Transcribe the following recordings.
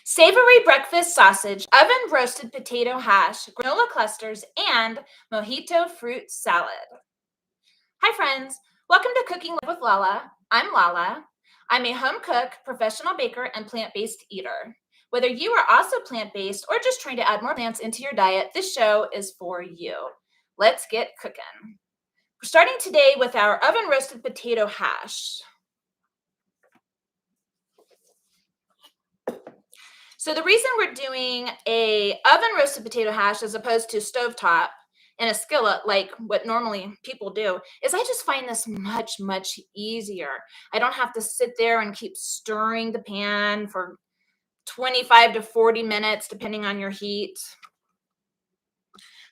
Savory breakfast sausage, oven roasted potato hash, granola clusters, and mojito fruit salad. Hi friends, welcome to Cooking with Lala. I'm Lala. I'm a home cook, professional baker, and plant-based eater. Whether you are also plant-based or just trying to add more plants into your diet, this show is for you. Let's get cooking. We're starting today with our oven roasted potato hash. So the reason we're doing a oven roasted potato hash as opposed to stovetop in a skillet like what normally people do is I just find this much easier. I don't have to sit there and keep stirring the pan for 25 to 40 minutes depending on your heat.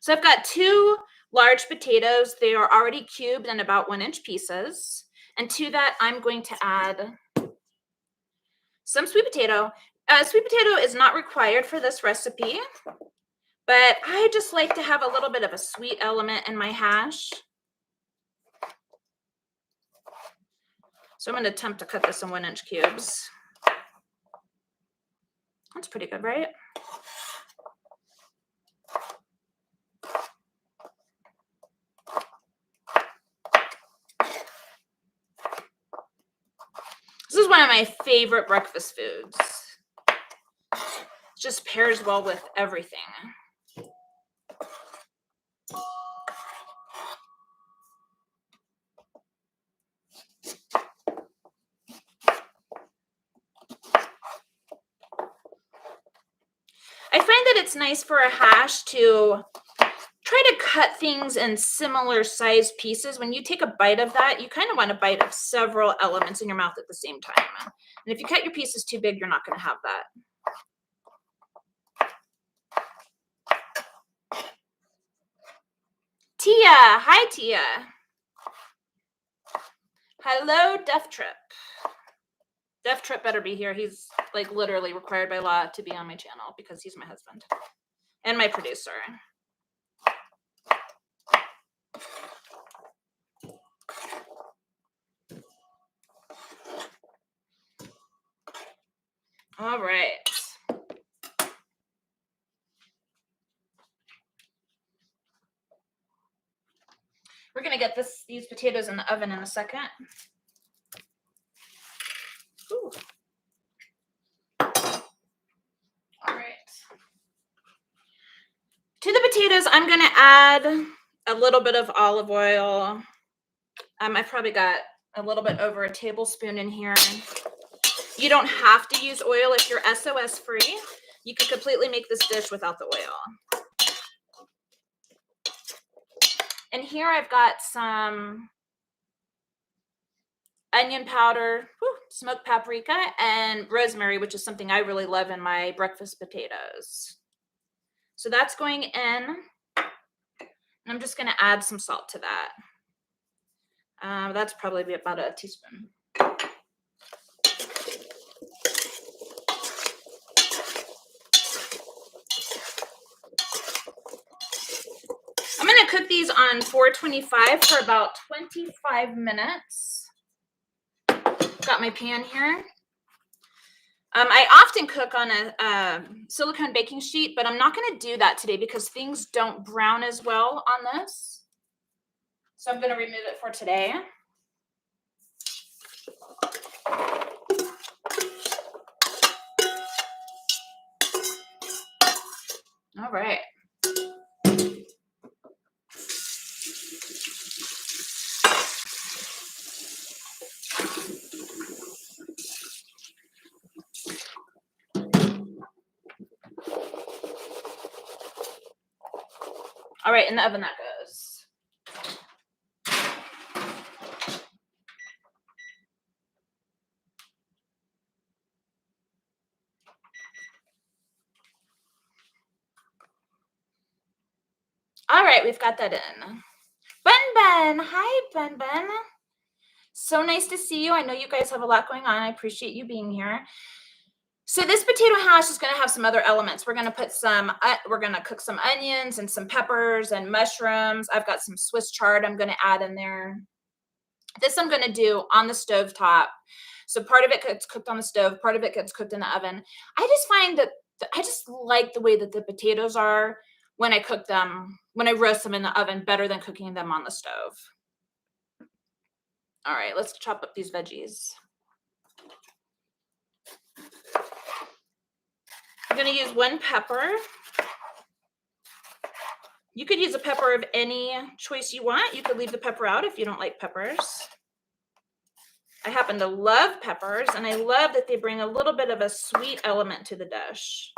So I've got 2 large potatoes. They are already cubed in about 1-inch pieces. And to that, I'm going to add some sweet potato. Sweet potato is not required for this recipe, but I just like to have a little bit of a sweet element in my hash. So I'm going to attempt to cut this in 1-inch cubes. That's pretty good, right? This is one of my favorite breakfast foods. It just pairs well with everything. I find that it's nice for a hash to try to cut things in similar sized pieces. When you take a bite of that, you kind of want a bite of several elements in your mouth at the same time. And if you cut your pieces too big, you're not going to have that. Tia, hi Tia. Hello, Death Trip. Death Trip better be here. He's like literally required by law to be on my channel because he's my husband and my producer. All right. We're going to get these potatoes in the oven in a second. Ooh. All right. To the potatoes, I'm going to add a little bit of olive oil. I've probably got a little bit over a tablespoon in here. You don't have to use oil if you're SOS free. You can completely make this dish without the oil. And here I've got some onion powder, smoked paprika, and rosemary, which is something I really love in my breakfast potatoes. So that's going in. And I'm just going to add some salt to that. That's probably about a teaspoon. I'm going to cook these on 425 for about 25 minutes. Got my pan here. I often cook on a silicone baking sheet, but I'm not going to do that today because things don't brown as well on this. So I'm going to remove it for today. All right. All right, in the oven that goes. All right, we've got that in. Ben, hi Ben. So nice to see you. I know you guys have a lot going on. I appreciate you being here. So this potato hash is going to have some other elements. We're going to cook some onions and some peppers and mushrooms. I've got some Swiss chard I'm going to add in there. This I'm going to do on the stovetop. So part of it gets cooked on the stove, part of it gets cooked in the oven. I just find that I just like the way that the potatoes are when I cook them, when I roast them in the oven, better than cooking them on the stove. All right, let's chop up these veggies. I'm going to use 1 pepper. You could use a pepper of any choice you want. You could leave the pepper out if you don't like peppers. I happen to love peppers, and I love that they bring a little bit of a sweet element to the dish.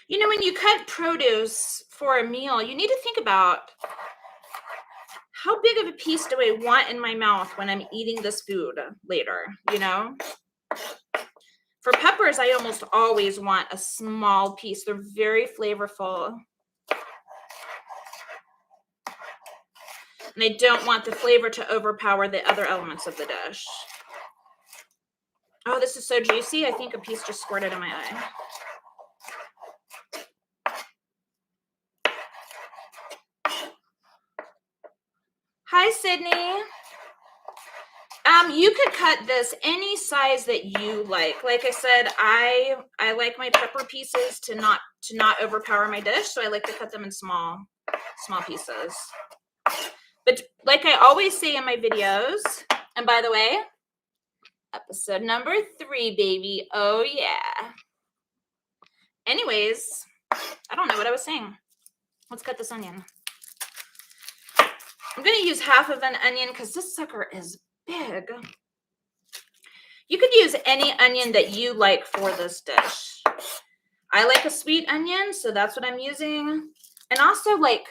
You know, when you cut produce for a meal, you need to think about how big of a piece do I want in my mouth when I'm eating this food later, you know? For peppers, I almost always want a small piece. They're very flavorful. And I don't want the flavor to overpower the other elements of the dish. Oh, this is so juicy. I think a piece just squirted in my eye. Hi, Sydney. You could cut this any size that you like. Like I said, I like my pepper pieces to not overpower my dish, so I like to cut them in small pieces. But like I always say in my videos, and by the way, episode number 3, baby. Oh yeah. Anyways, I don't know what I was saying. Let's cut this onion. I'm going to use half of an onion because this sucker is big. You could use any onion that you like for this dish. I like a sweet onion, so that's what I'm using. And also, like,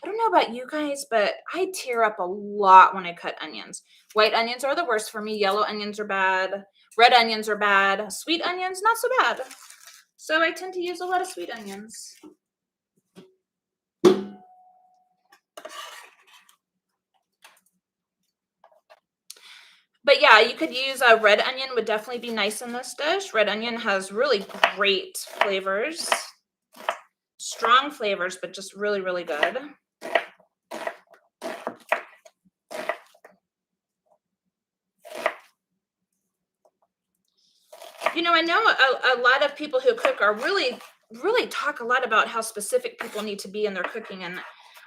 I don't know about you guys, but I tear up a lot when I cut onions. White onions are the worst for me. Yellow onions are bad. Red onions are bad. Sweet onions, not so bad. So I tend to use a lot of sweet onions. But yeah, you could use a red onion, would definitely be nice in this dish. Red onion has really great flavors. Strong flavors, but just really, really good. You know, I know a lot of people who cook are really talk a lot about how specific people need to be in their cooking. And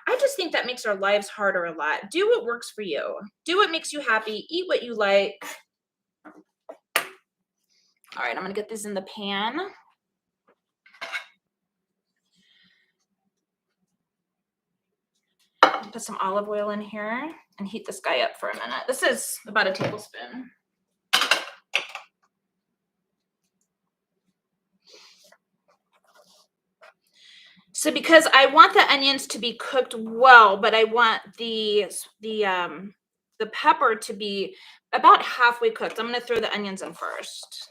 I just think that makes our lives harder a lot. Do what works for you. Do what makes you happy. Eat what you like. All right, I'm going to get this in the pan. Put some olive oil in here and heat this guy up for a minute. This is about a tablespoon. So because I want the onions to be cooked well, but I want the pepper to be about halfway cooked, I'm going to throw the onions in first.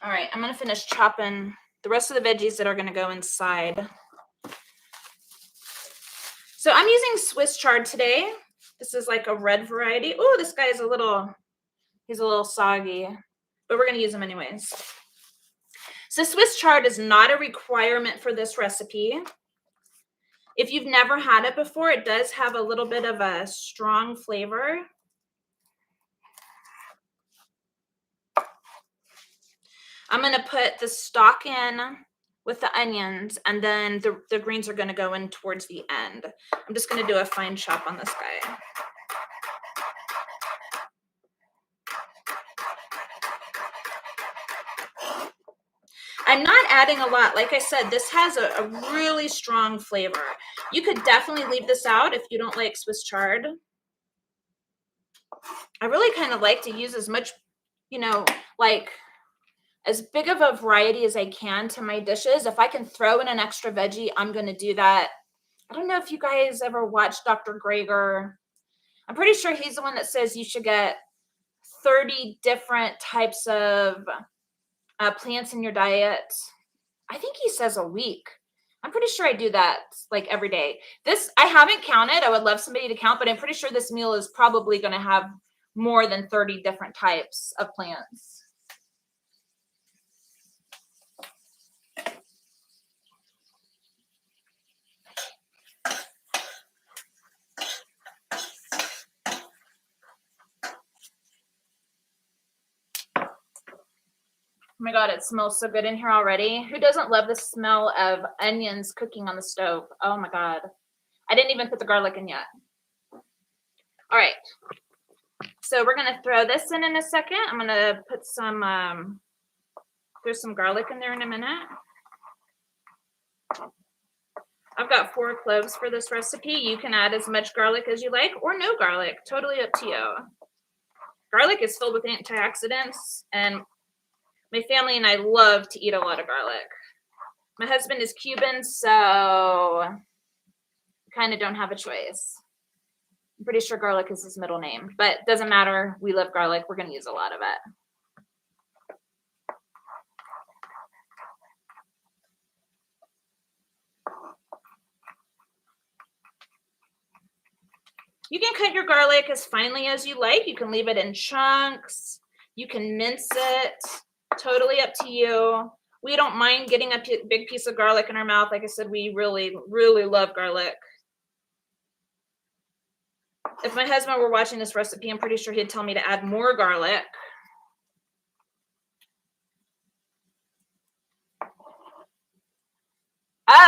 All right, I'm going to finish chopping the rest of the veggies that are going to go inside. So I'm using Swiss chard today. This is like a red variety. Oh, this guy is he's a little soggy, but we're going to use him anyways. So Swiss chard is not a requirement for this recipe. If you've never had it before, it does have a little bit of a strong flavor. I'm going to put the stock in with the onions, and then the greens are going to go in towards the end. I'm just going to do a fine chop on this guy. I'm not adding a lot. Like I said, this has a really strong flavor. You could definitely leave this out if you don't like Swiss chard. I really kind of like to use as much you know, like as big of a variety as I can to my dishes. If I can throw in an extra veggie, I'm going to do that. I don't know if you guys ever watched Dr. Greger. I'm pretty sure he's the one that says you should get 30 different types of plants in your diet. I think he says a week. I'm pretty sure I do that like every day. This, I haven't counted. I would love somebody to count, but I'm pretty sure this meal is probably going to have more than 30 different types of plants. Oh my God, it smells so good in here already. Who doesn't love the smell of onions cooking on the stove? Oh my God. I didn't even put the garlic in yet. All right. So we're going to throw this in a second. I'm going to put some, there's some garlic in there in a minute. I've got 4 cloves for this recipe. You can add as much garlic as you like or no garlic. Totally up to you. Garlic is filled with antioxidants, and my family and I love to eat a lot of garlic. My husband is Cuban, so kind of don't have a choice. I'm pretty sure garlic is his middle name, but doesn't matter. We love garlic. We're going to use a lot of it. You can cut your garlic as finely as you like. You can leave it in chunks. You can mince it. Totally up to you. We don't mind getting a big piece of garlic in our mouth. Like I said, we really, really love garlic. If my husband were watching this recipe, I'm pretty sure he'd tell me to add more garlic.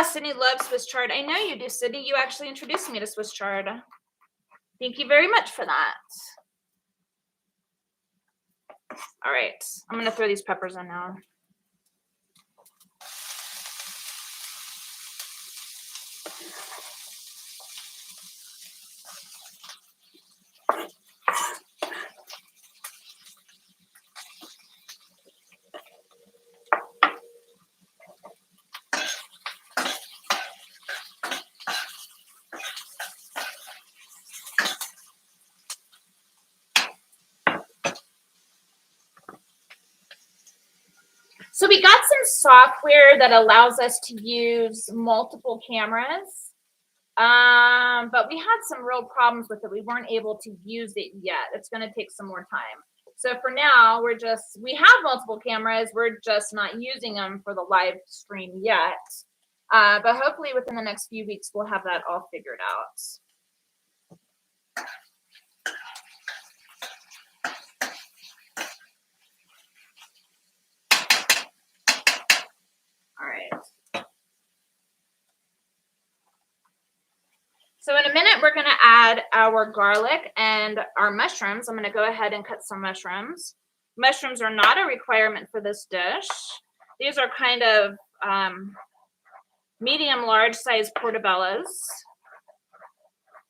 Sydney loves Swiss chard. I know you do, Sydney. You actually introduced me to Swiss chard. Thank you very much for that. All right, I'm going to throw these peppers in now. So we got some software that allows us to use multiple cameras, but we had some real problems with it. We weren't able to use it yet. It's going to take some more time. So for now, we have multiple cameras. We're just not using them for the live stream yet. But hopefully within the next few weeks, we'll have that all figured out. All right. So in a minute, we're going to add our garlic and our mushrooms. I'm going to go ahead and cut some mushrooms. Mushrooms are not a requirement for this dish. These are kind of medium large size portobellos.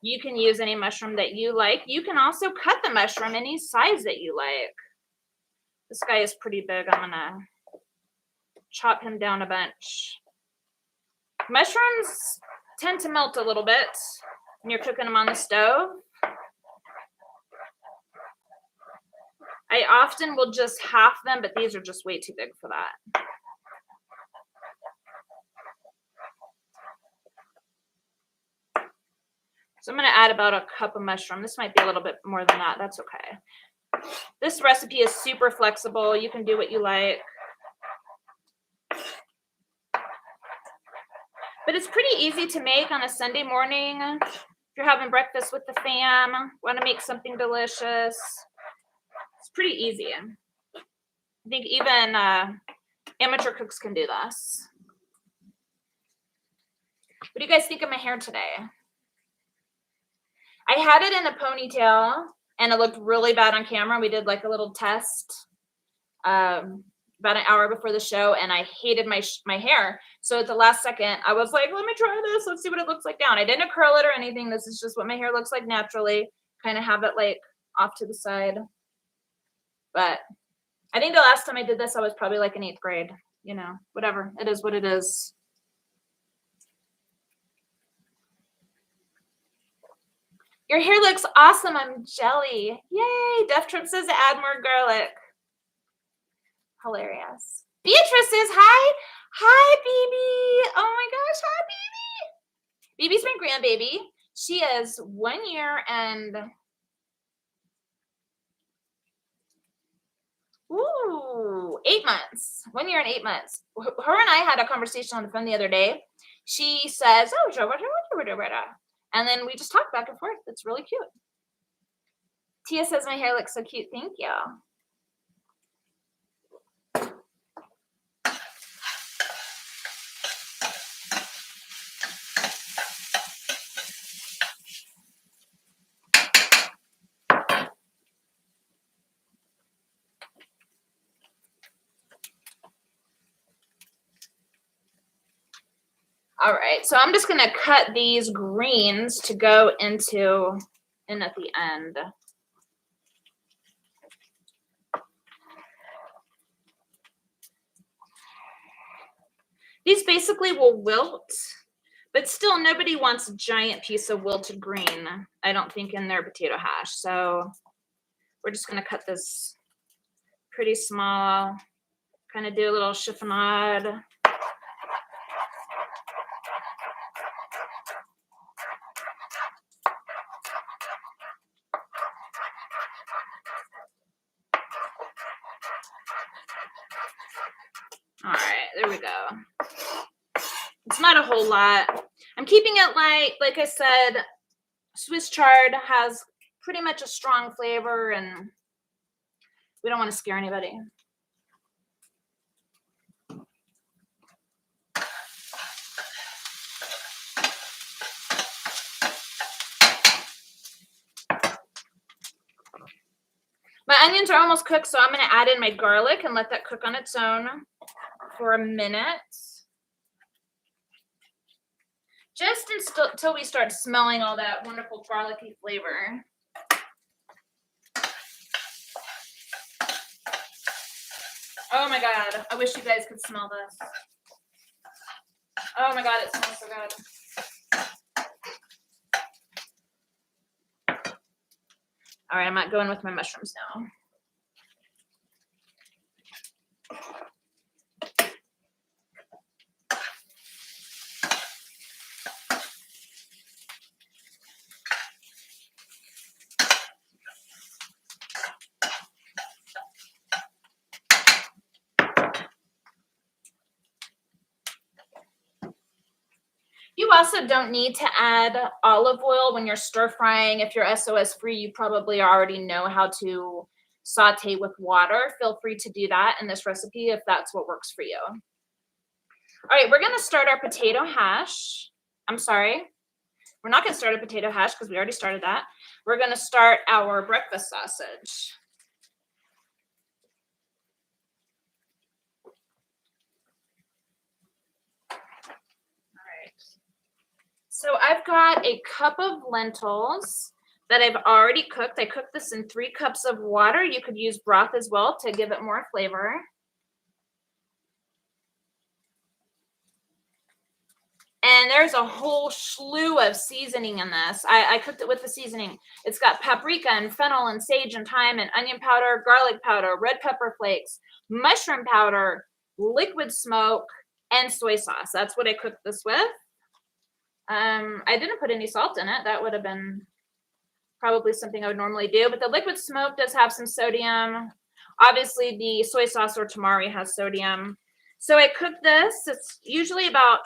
You can use any mushroom that you like. You can also cut the mushroom any size that you like. This guy is pretty big. I'm going to chop him down a bunch. Mushrooms tend to melt a little bit when you're cooking them on the stove. I often will just half them, but these are just way too big for that. So I'm going to add about a cup of mushroom. This might be a little bit more than that. That's okay. This recipe is super flexible. You can do what you like. But it's pretty easy to make on a Sunday morning. If you're having breakfast with the fam, want to make something delicious. It's pretty easy. I think even amateur cooks can do this. What do you guys think of my hair today? I had it in a ponytail and it looked really bad on camera. We did like a little test about an hour before the show, and I hated my hair. So at the last second, I was like, let me try this. Let's see what it looks like down. I didn't curl it or anything. This is just what my hair looks like naturally. Kind of have it like off to the side. But I think the last time I did this, I was probably like in 8th grade. You know, whatever. It is what it is. Your hair looks awesome. I'm jelly. Yay. Def Trip says add more garlic. Hilarious. Beatrice says hi. Hi, BB. Oh my gosh. Hi, BB. BB's my grandbaby. She is 1 year and 8 months. 1 year and 8 months. Her and I had a conversation on the phone the other day. She says, oh, and then we just talk back and forth. It's really cute. Tia says my hair looks so cute. Thank you. All right, so I'm just going to cut these greens to go in at the end. These basically will wilt, but still nobody wants a giant piece of wilted green, I don't think, in their potato hash. So we're just going to cut this pretty small, kind of do a little chiffonade. All right, there we go. It's not a whole lot. I'm keeping it light. Like I said, Swiss chard has pretty much a strong flavor, and we don't want to scare anybody. My onions are almost cooked, so I'm going to add in my garlic and let that cook on its own for a minute. Just until we start smelling all that wonderful garlicky flavor. Oh my God, I wish you guys could smell this. Oh my God, it smells so good. All right, I'm not going with my mushrooms now. You also don't need to add olive oil when you're stir frying. If you're SOS free, you probably already know how to saute with water. Feel free to do that in this recipe if that's what works for you. All right, we're going to start our potato hash. I'm sorry. We're not going to start a potato hash because we already started that. We're going to start our breakfast sausage. So I've got a cup of lentils that I've already cooked. I cooked this in 3 cups of water. You could use broth as well to give it more flavor. And there's a whole slew of seasoning in this. I cooked it with the seasoning. It's got paprika and fennel and sage and thyme and onion powder, garlic powder, red pepper flakes, mushroom powder, liquid smoke, and soy sauce. That's what I cooked this with. I didn't put any salt in it. That would have been probably something I would normally do. But the liquid smoke does have some sodium. Obviously, the soy sauce or tamari has sodium. So I cooked this. It's usually about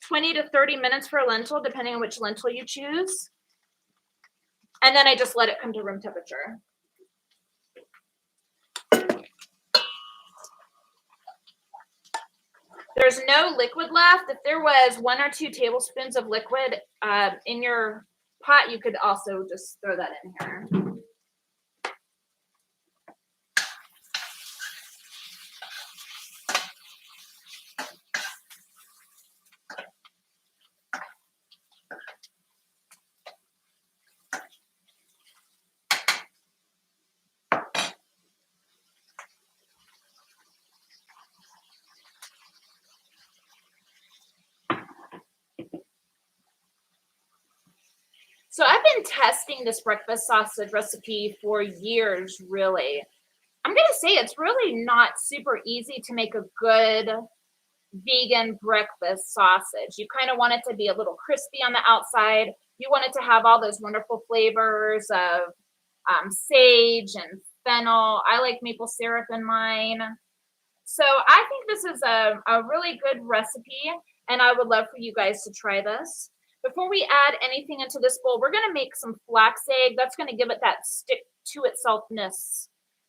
20 to 30 minutes for a lentil, depending on which lentil you choose. And then I just let it come to room temperature. There's no liquid left. If there was 1 or 2 tablespoons of liquid in your pot, you could also just throw that in here. So I've been testing this breakfast sausage recipe for years, really. I'm going to say it's really not super easy to make a good vegan breakfast sausage. You kind of want it to be a little crispy on the outside. You want it to have all those wonderful flavors of sage and fennel. I like maple syrup in mine. So I think this is a really good recipe, and I would love for you guys to try this. Before we add anything into this bowl, we're going to make some flax egg. That's going to give it that stick to itselfness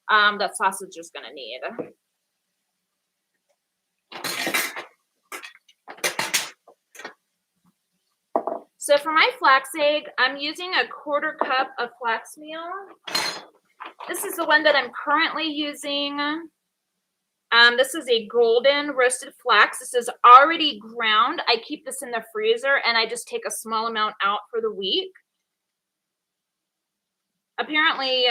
that sausage is going to need. So for my flax egg, I'm using a 1/4 cup of flax meal. This is the one that I'm currently using. This is a golden roasted flax. This is already ground. I keep this in the freezer and I just take a small amount out for the week. Apparently,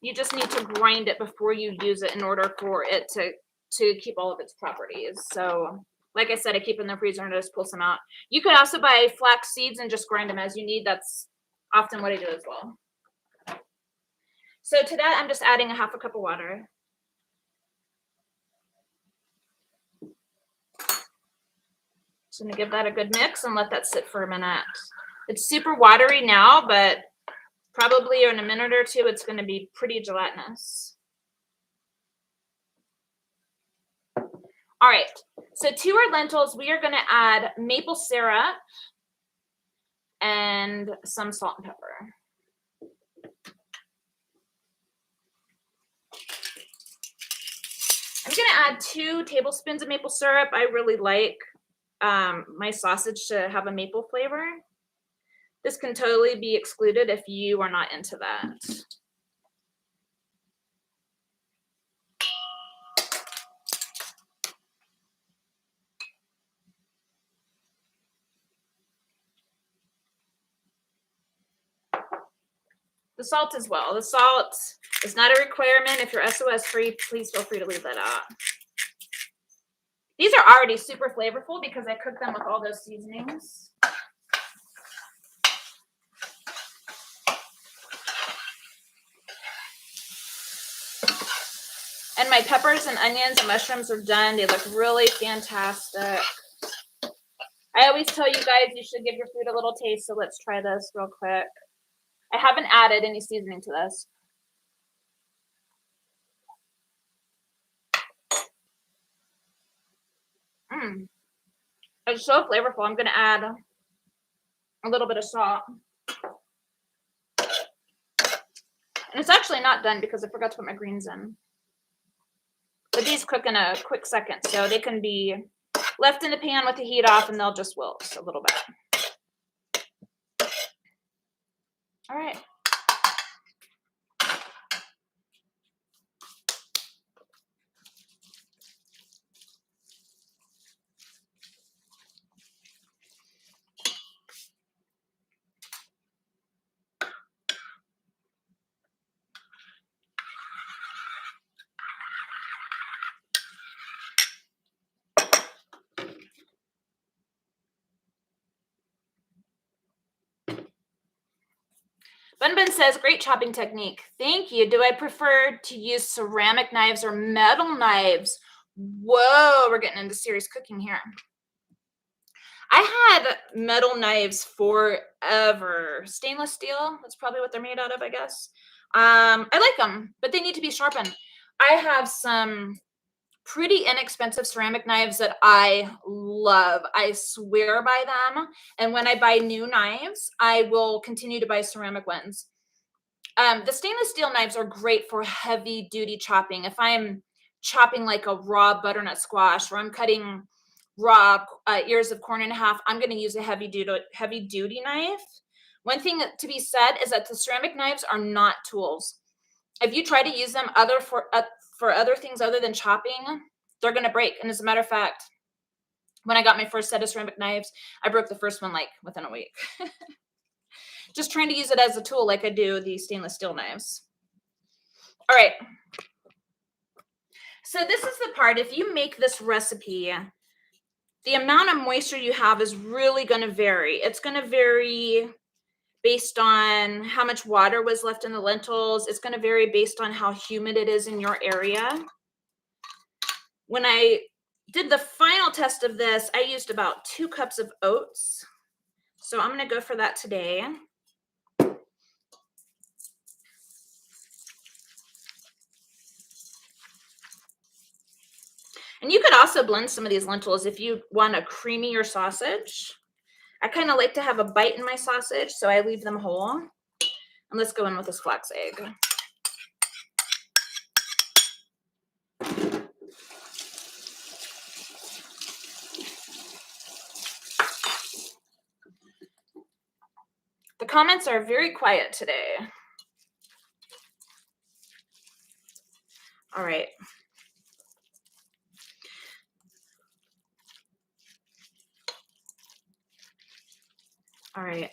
you just need to grind it before you use it in order for it to keep all of its properties. So, like I said, I keep it in the freezer and I just pull some out. You could also buy flax seeds and just grind them as you need. That's often what I do as well. So to that, I'm just adding a 1/2 cup of water. Just going to give that a good mix and let that sit for a minute. It's super watery now, but probably in a minute or two, it's going to be pretty gelatinous. All right, so to our lentils, we are going to add maple syrup and some salt and pepper. I'm going to add 2 tablespoons of maple syrup. I really like my sausage to have a maple flavor. This can totally be excluded if you are not into that. The salt as well. The salt is not a requirement. If you're SOS free, please feel free to leave that out. These are already super flavorful because I cooked them with all those seasonings. And my peppers and onions and mushrooms are done. They look really fantastic. I always tell you guys you should give your food a little taste, so let's try this real quick. I haven't added any seasoning to this. It's so flavorful. I'm going to add a little bit of salt. And it's actually not done because I forgot to put my greens in. But these cook in a quick second, so they can be left in the pan with the heat off and they'll just wilt a little bit. All right. Bun says, great chopping technique. Thank you. Do I prefer to use ceramic knives or metal knives? Whoa, we're getting into serious cooking here. I had metal knives forever. Stainless steel, that's probably what they're made out of, I guess. I like them, but they need to be sharpened. I have some pretty inexpensive ceramic knives that I love. I swear by them. And when I buy new knives, I will continue to buy ceramic ones. The stainless steel knives are great for heavy duty chopping. If I'm chopping like a raw butternut squash or I'm cutting raw ears of corn in half, I'm going to use a heavy duty knife. One thing to be said is that the ceramic knives are not tools. If you try to use them for other things other than chopping, they're going to break. And as a matter of fact, when I got my first set of ceramic knives, I broke the first one like within a week. Just trying to use it as a tool like I do the stainless steel knives. All right. So this is the part, if you make this recipe, the amount of moisture you have is really going to vary. It's going to vary based on how much water was left in the lentils. It's going to vary based on how humid it is in your area. When I did the final test of this, I used about 2 cups of oats. So I'm going to go for that today. And you could also blend some of these lentils if you want a creamier sausage. I kind of like to have a bite in my sausage, so I leave them whole. And let's go in with this flax egg. The comments are very quiet today. All right. All right.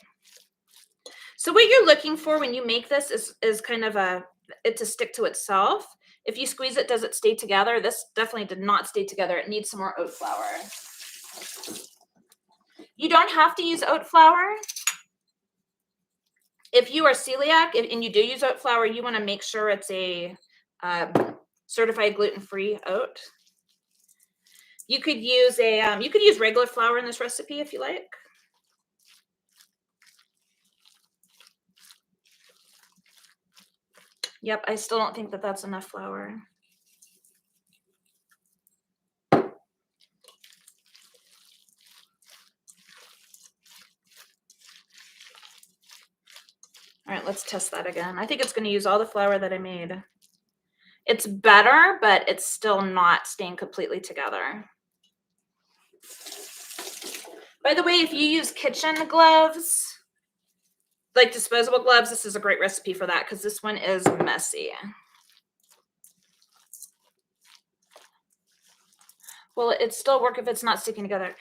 So what you're looking for when you make this is kind of it to stick to itself. If you squeeze it, does it stay together? This definitely did not stay together. It needs some more oat flour. You don't have to use oat flour. If you are celiac and you do use oat flour, you want to make sure it's a certified gluten-free oat. You could use regular flour in this recipe if you like. Yep, I still don't think that that's enough flour. All right, let's test that again. I think it's going to use all the flour that I made. It's better, but it's still not staying completely together. By the way, if you use kitchen gloves, like disposable gloves, this is a great recipe for that because this one is messy. Will it still work if it's not sticking together?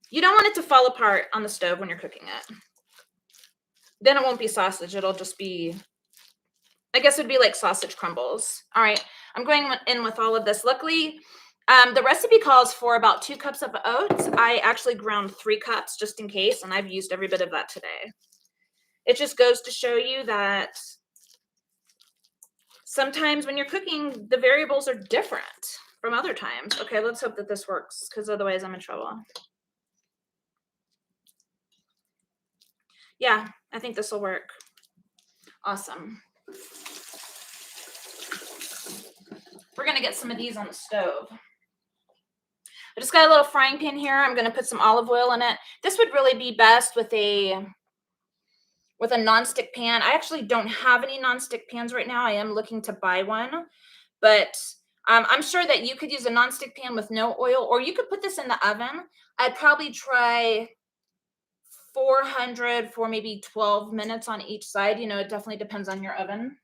You don't want it to fall apart on the stove when you're cooking it. Then it won't be sausage. It'll just be, I guess it'd be like sausage crumbles. All right, I'm going in with all of this. Luckily, the recipe calls for about 2 cups of oats. I actually ground 3 cups just in case, and I've used every bit of that today. It just goes to show you that sometimes when you're cooking, the variables are different from other times. Okay, let's hope that this works because otherwise I'm in trouble. Yeah, I think this will work. Awesome. We're going to get some of these on the stove. I just got a little frying pan here. I'm going to put some olive oil in it. This would really be best with a nonstick pan. I actually don't have any nonstick pans right now. I am looking to buy one, but I'm sure that you could use a nonstick pan with no oil, or you could put this in the oven. I'd probably try 400 for maybe 12 minutes on each side. You know, it definitely depends on your oven.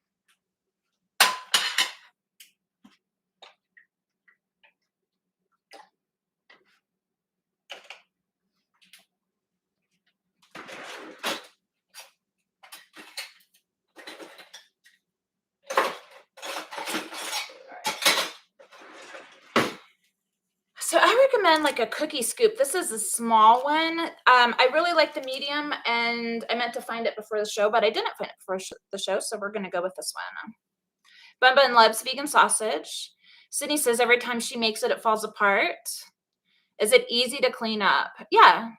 So I recommend like a cookie scoop. This is a small one. I really like the medium, and I meant to find it before the show, but I didn't find it before the show, so we're going to go with this one. Bun Bun loves vegan sausage. Sydney says every time she makes it, it falls apart. Is it easy to clean up? Yeah.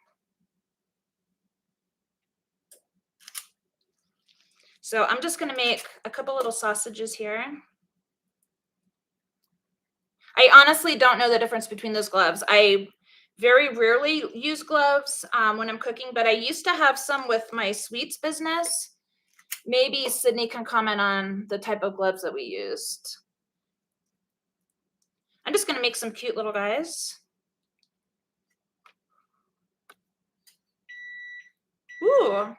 So I'm just going to make a couple little sausages here. I honestly don't know the difference between those gloves. I very rarely use gloves when I'm cooking, but I used to have some with my sweets business. Maybe Sydney can comment on the type of gloves that we used. I'm just going to make some cute little guys. Ooh.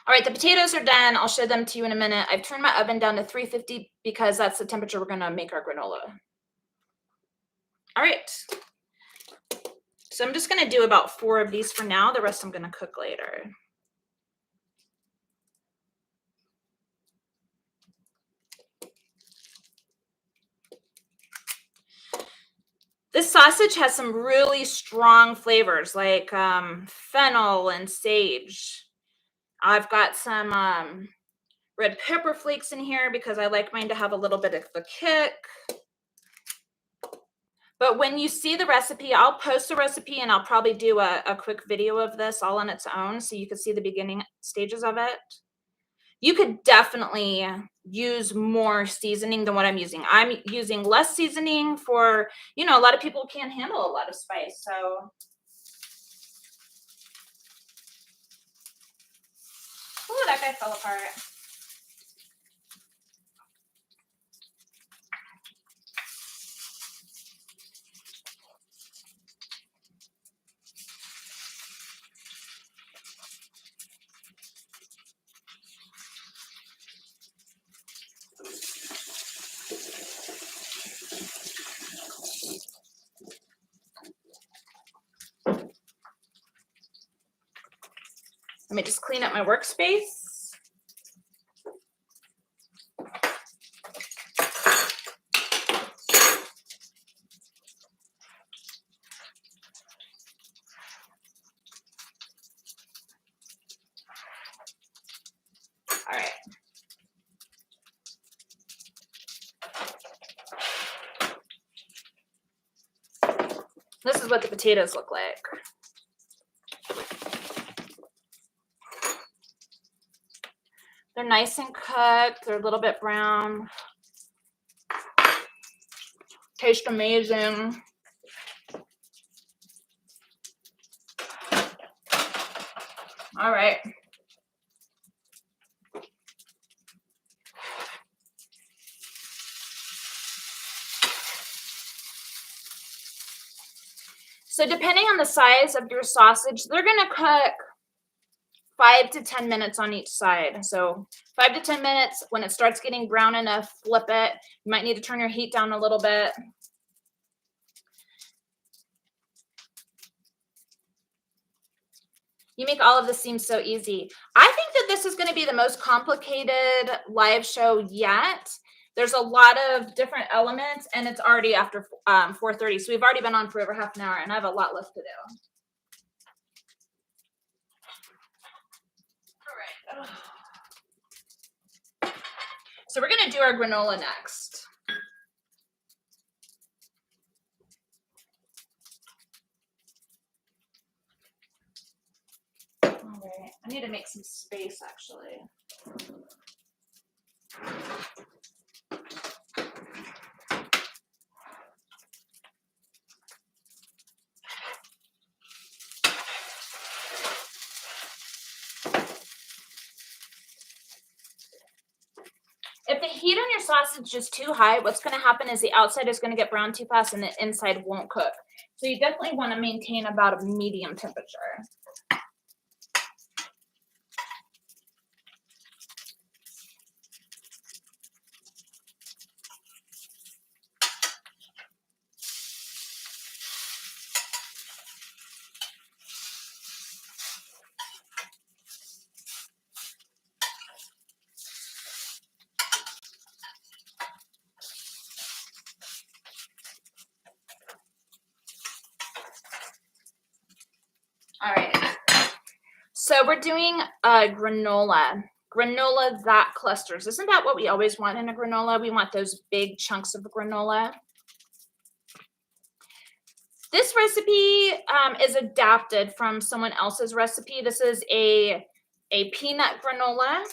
All right, the potatoes are done. I'll show them to you in a minute. I've turned my oven down to 350 because that's the temperature we're gonna make our granola. All right. So I'm just gonna do about 4 of these for now. The rest I'm gonna cook later. This sausage has some really strong flavors like fennel and sage. I've got some red pepper flakes in here because I like mine to have a little bit of a kick. But when you see the recipe, I'll post the recipe and I'll probably do a quick video of this all on its own so you can see the beginning stages of it. You could definitely use more seasoning than what I'm using. I'm using less seasoning for, a lot of people can't handle a lot of spice. So, oh, that guy fell apart. Let me just clean up my workspace. All right. This is what the potatoes look like. They're nice and cooked. They're a little bit brown. Taste amazing. All right. So depending on the size of your sausage, they're going to cook 5 to 10 minutes on each side. So 5 to 10 minutes. When it starts getting brown enough, flip it. You might need to turn your heat down a little bit. You make all of this seem so easy. I think that this is going to be the most complicated live show yet. There's a lot of different elements, and it's already after 4:30. So we've already been on for over half an hour, and I have a lot left to do. All right. So we're going to do our granola next. All right. I need to make some space, actually. If the heat on your sausage is too high, what's going to happen is the outside is going to get brown too fast and the inside won't cook. So you definitely want to maintain about a medium temperature. All right. So we're doing granola. Granola that clusters. Isn't that what we always want in a granola? We want those big chunks of granola. This recipe is adapted from someone else's recipe. This is a peanut granola,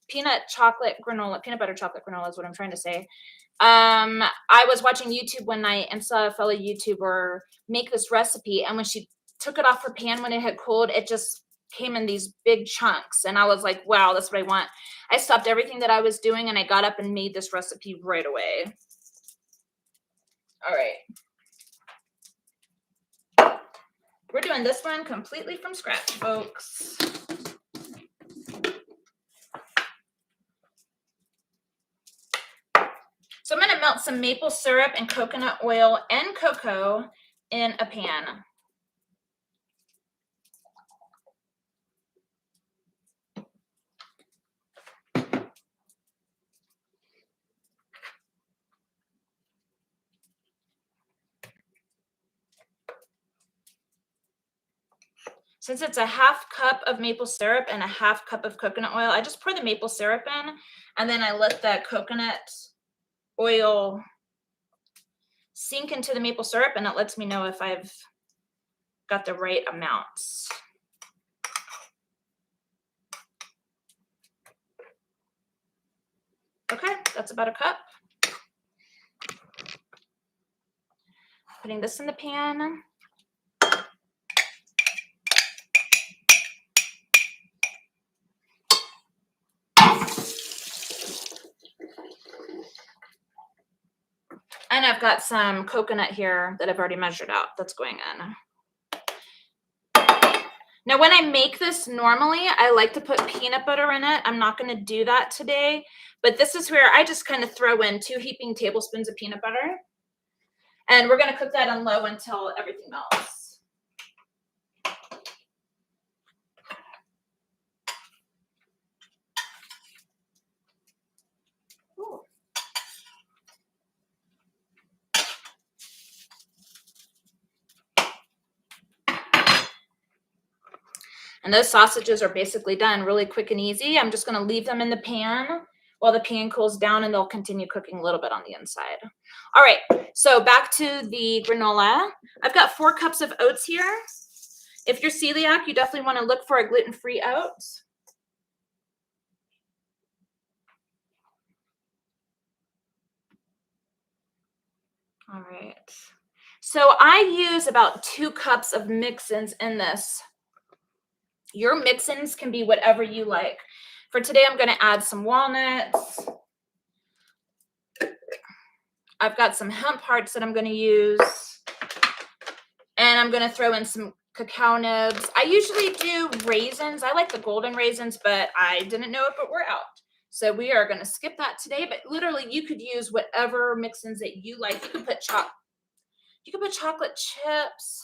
peanut butter chocolate granola is what I'm trying to say. I was watching YouTube one night and saw a fellow YouTuber make this recipe, and when she took it off her pan when it had cooled, it just came in these big chunks, and I was like, wow, that's what I want. I stopped everything that I was doing and I got up and made this recipe right away. All right. We're doing this one completely from scratch, folks. melt some maple syrup and coconut oil and cocoa in a pan. Since it's a half cup of maple syrup and a half cup of coconut oil, I just pour the maple syrup in, and then I let that coconut oil sink into the maple syrup, and it lets me know if I've got the right amounts. Okay, that's about a cup. Putting this in the pan. And I've got some coconut here that I've already measured out that's going in. Now, when I make this normally, I like to put peanut butter in it. I'm not going to do that today, but this is where I just kind of throw in 2 heaping tablespoons of peanut butter. And we're going to cook that on low until everything melts. Ooh. And those sausages are basically done really quick and easy. I'm just going to leave them in the pan while the pan cools down, and they'll continue cooking a little bit on the inside. All right, so back to the granola. I've got 4 cups of oats here. If you're celiac, you definitely want to look for a gluten-free oats. All right. So I use about 2 cups of mix-ins in this. Your mix-ins can be whatever you like. For today, I'm going to add some walnuts. I've got some hemp hearts that I'm going to use. And I'm going to throw in some cacao nibs. I usually do raisins. I like the golden raisins, but I didn't know if it were out. So we are going to skip that today. But literally, you could use whatever mix-ins that you like. You could put chocolate chips.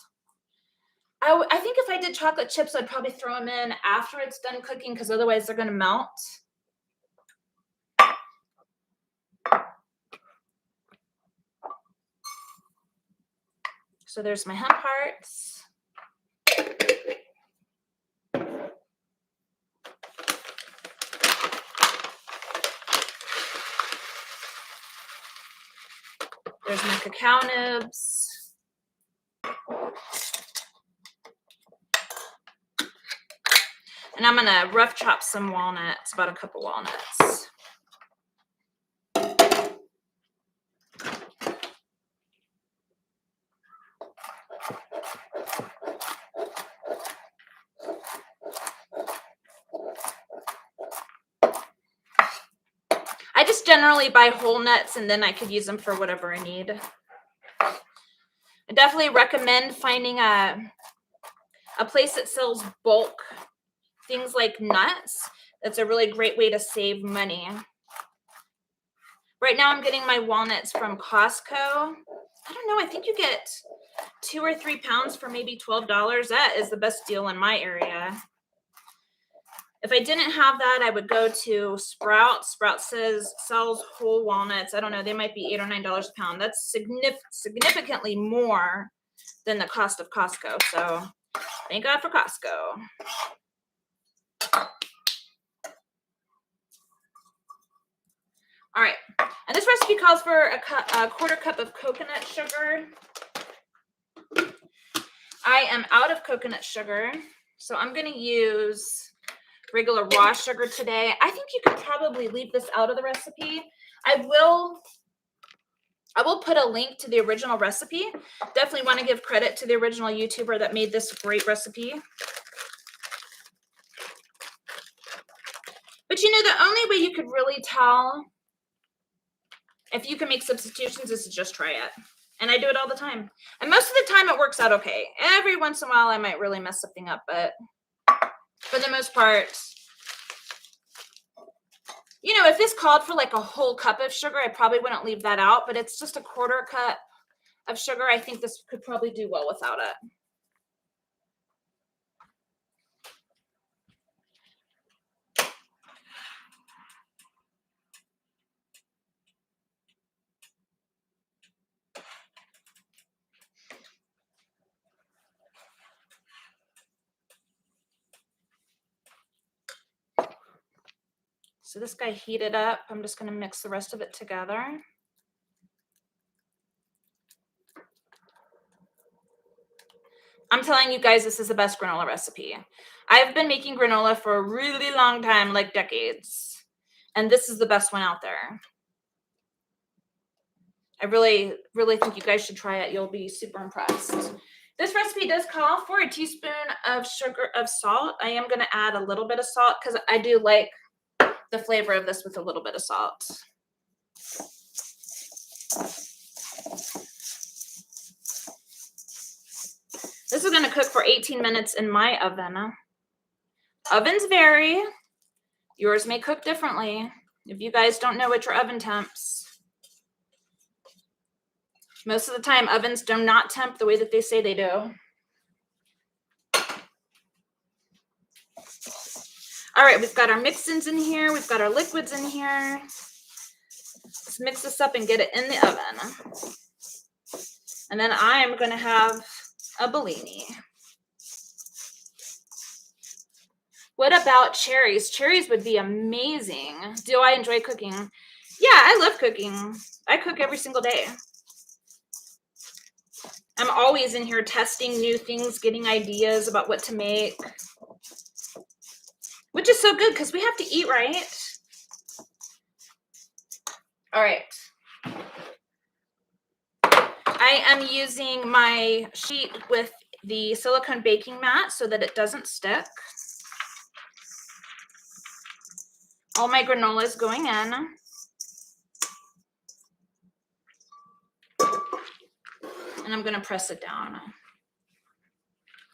I think if I did chocolate chips, I'd probably throw them in after it's done cooking, because otherwise they're going to melt. So there's my hemp hearts. There's my cacao nibs. And I'm going to rough chop some walnuts, about a cup of walnuts. I just generally buy whole nuts, and then I could use them for whatever I need. I definitely recommend finding a place that sells bulk things like nuts. That's a really great way to save money. Right now I'm getting my walnuts from Costco. I don't know, I think you get 2 or 3 pounds for maybe $12. That is the best deal in my area. If I didn't have that, I would go to Sprouts. Sprouts sells whole walnuts. I don't know, they might be $8 or $9 a pound. That's significantly more than the cost of Costco. So thank God for Costco. All right, and this recipe calls for a quarter cup of coconut sugar. I am out of coconut sugar, so I'm going to use regular raw sugar today. I think you could probably leave this out of the recipe. I will put a link to the original recipe. Definitely want to give credit to the original YouTuber that made this great recipe. But you know, the only way you could really tell if you can make substitutions is to just try it. And I do it all the time. And most of the time it works out okay. Every once in a while I might really mess something up, but for the most part, You know, if this called for like a whole cup of sugar, I probably wouldn't leave that out, but it's just a quarter cup of sugar. I think this could probably do well without it. So this guy heated up. I'm just going to mix the rest of it together. I'm telling you guys, this is the best granola recipe. I've been making granola for a really long time, like decades. And this is the best one out there. I really, really think you guys should try it. You'll be super impressed. This recipe does call for a teaspoon of salt. I am going to add a little bit of salt because I do like the flavor of this with a little bit of salt. This is going to cook for 18 minutes in my oven. Ovens vary. Yours may cook differently. If you guys don't know what your oven temps, most of the time ovens do not temp the way that they say they do. All right, we've got our mix-ins in here. We've got our liquids in here. Let's mix this up and get it in the oven. And then I'm going to have a Bellini. What about cherries? Cherries would be amazing. Do I enjoy cooking? Yeah, I love cooking. I cook every single day. I'm always in here testing new things, getting ideas about what to make. Which is so good because we have to eat, right? All right. I am using my sheet with the silicone baking mat so that it doesn't stick. All my granola is going in. And I'm going to press it down.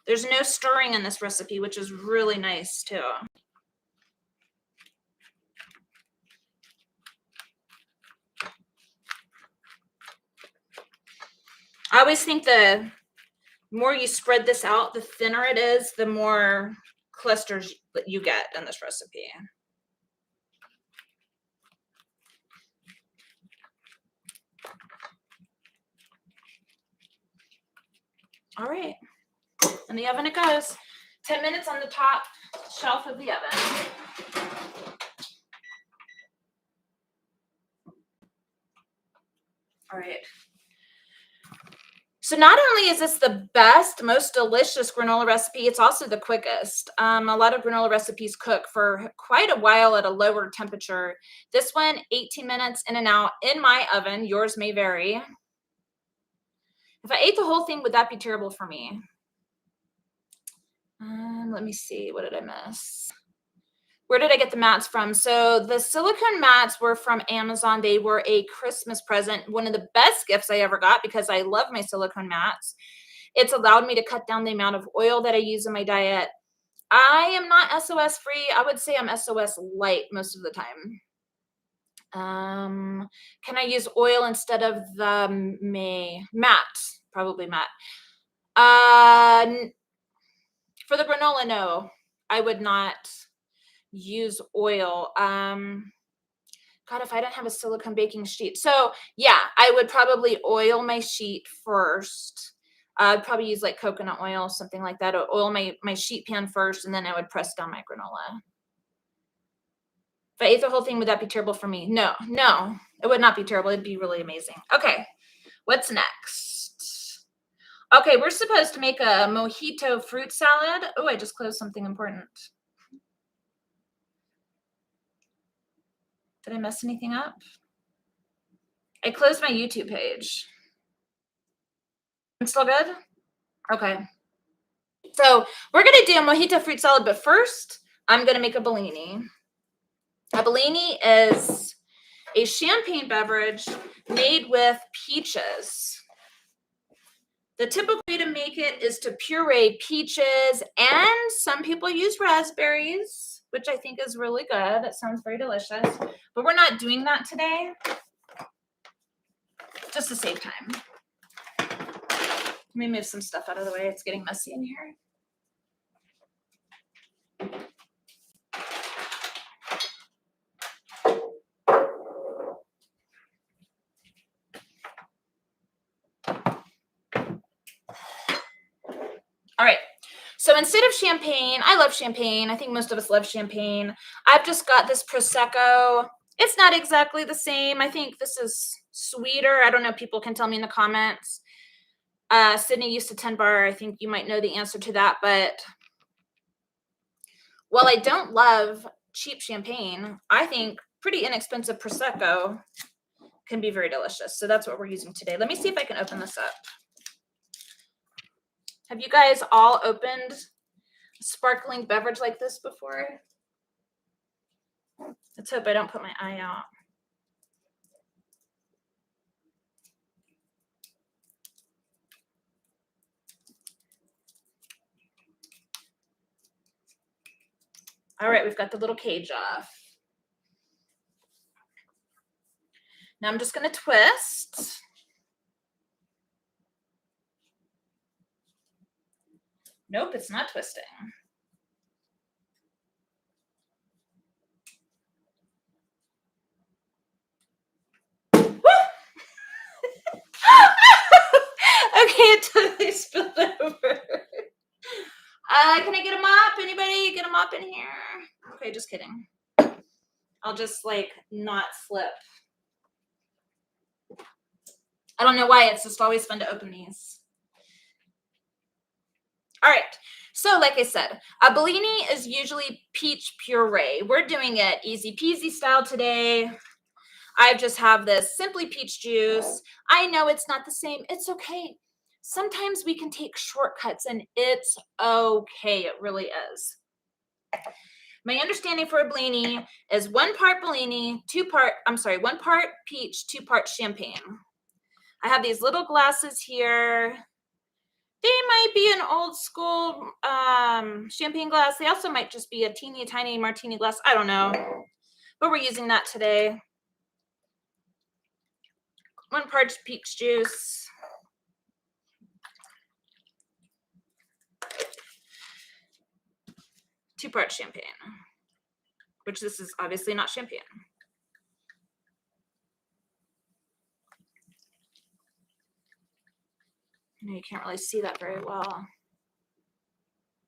There's no stirring in this recipe, which is really nice too. I always think the more you spread this out, the thinner it is, the more clusters that you get in this recipe. All right, in the oven it goes. 10 minutes on the top shelf of the oven. All right. So not only is this the best, most delicious granola recipe, it's also the quickest. A lot of granola recipes cook for quite a while at a lower temperature. This one, 18 minutes in and out in my oven. Yours may vary. If I ate the whole thing, would that be terrible for me? Let me see. What did I miss? Where did I get the mats from? So the silicone mats were from Amazon. They were a Christmas present. One of the best gifts I ever got because I love my silicone mats. It's allowed me to cut down the amount of oil that I use in my diet. I am not SOS free. I would say I'm SOS light most of the time. Can I use oil instead of the matte? Probably matte. For the granola, no, I would not use oil. God, if I didn't have a silicone baking sheet. So yeah, I would probably oil my sheet first. I'd probably use like coconut oil, something like that. Or oil my sheet pan first, and then I would press down my granola. If I ate the whole thing, would that be terrible for me? No, it would not be terrible. It'd be really amazing. Okay, what's next? Okay, we're supposed to make a mojito fruit salad. Oh, I just closed something important. Did I mess anything up? I closed my YouTube page. I'm still good? Okay. So we're going to do a mojito fruit salad, but first I'm going to make a Bellini. A Bellini is a champagne beverage made with peaches. The typical way to make it is to puree peaches, and some people use raspberries. which I think is really good. It sounds very delicious, but we're not doing that today, just to save time. Let me move some stuff out of the way. It's getting messy in here. All right, so instead of champagne, I love champagne. I think most of us love champagne. I've just got this Prosecco. It's not exactly the same. I think this is sweeter. I don't know. People can tell me in the comments. Sydney used to 10 bar. I think you might know the answer to that. But while I don't love cheap champagne, I think pretty inexpensive Prosecco can be very delicious. So that's what we're using today. Let me see if I can open this up. Have you guys all opened a sparkling beverage like this before? Let's hope I don't put my eye out. All right, we've got the little cage off. Now I'm just going to twist. Nope, it's not twisting. Okay, it totally spilled over. Can I get a mop? Anybody get a mop in here? Okay, just kidding. I'll just like not slip. I don't know why, it's just always fun to open these. All right, so like I said, a Bellini is usually peach puree. We're doing it easy peasy style today. I just have this simply peach juice. I know it's not the same. It's okay. Sometimes we can take shortcuts and it's okay. It really is. My understanding for a Bellini is 1 part Bellini, 1 part peach, 2 parts champagne. I have these little glasses here. They might be an old school champagne glass. They also might just be a teeny tiny martini glass. I don't know. But we're using that today. 1 part peach juice. 2 parts champagne, which this is obviously not champagne. You can't really see that very well.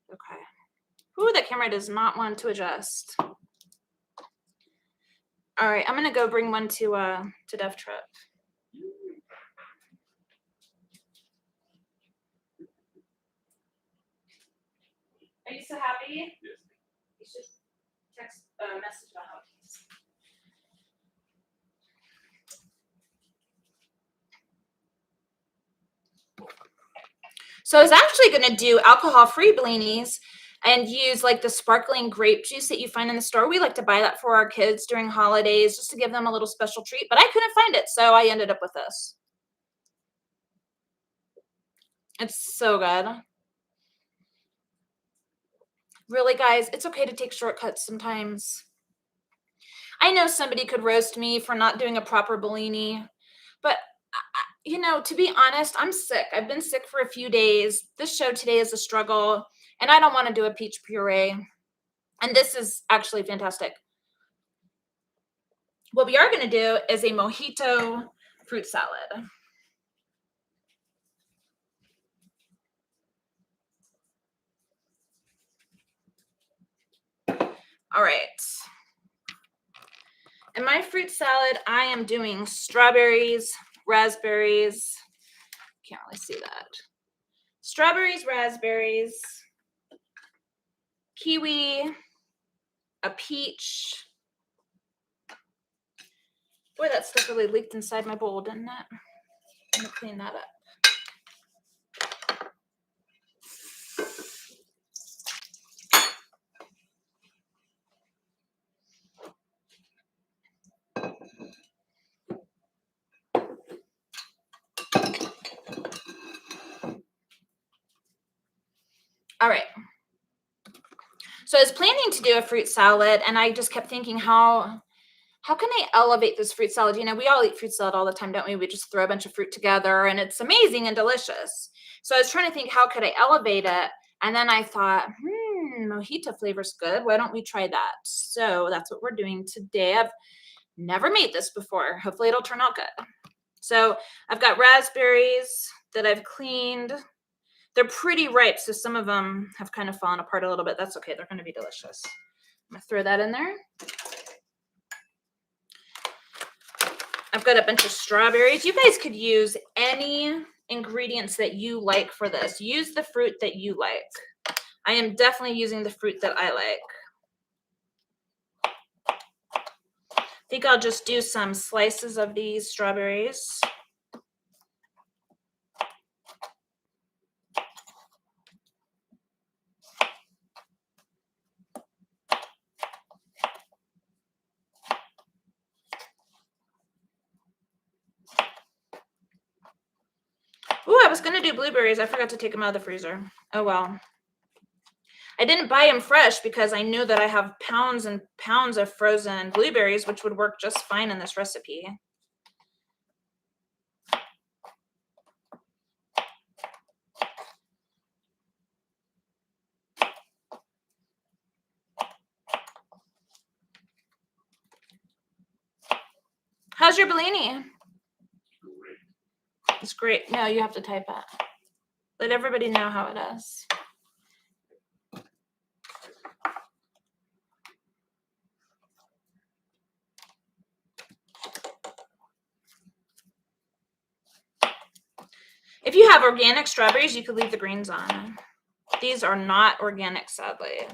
Okay. Ooh, that camera does not want to adjust. All right, I'm gonna go bring one to Dev Trip. Are you so happy? Yes. You should text a message about how it tastes. So I was actually going to do alcohol-free Bellinis and use like the sparkling grape juice that you find in the store. We like to buy that for our kids during holidays just to give them a little special treat, but I couldn't find it, so I ended up with this. It's so good. Really, guys, it's okay to take shortcuts sometimes. I know somebody could roast me for not doing a proper Bellini, but you know, to be honest, I'm sick. I've been sick for a few days. This show today is a struggle, and I don't want to do a peach puree. And this is actually fantastic. What we are going to do is a Mojito fruit salad. All right. In my fruit salad, I am doing strawberries, raspberries. Can't really see that. Strawberries, raspberries, kiwi, a peach. Boy, that stuff really leaked inside my bowl, didn't it? I'm gonna clean that up. All right. So I was planning to do a fruit salad, and I just kept thinking, how can I elevate this fruit salad? You know, we all eat fruit salad all the time, don't we? We just throw a bunch of fruit together and it's amazing and delicious. So I was trying to think, how could I elevate it? And then I thought, mojito flavor's good. Why don't we try that? So that's what we're doing today. I've never made this before. Hopefully it'll turn out good. So I've got raspberries that I've cleaned. They're pretty ripe, so some of them have kind of fallen apart a little bit. That's okay. They're going to be delicious. I'm going to throw that in there. I've got a bunch of strawberries. You guys could use any ingredients that you like for this. Use the fruit that you like. I am definitely using the fruit that I like. I think I'll just do some slices of these strawberries. Ooh, I was going to do blueberries. I forgot to take them out of the freezer. Oh, well. I didn't buy them fresh because I knew that I have pounds and pounds of frozen blueberries, which would work just fine in this recipe. How's your Bellini? It's great. No, you have to type it. Let everybody know how it is. If you have organic strawberries, you could leave the greens on. These are not organic, sadly.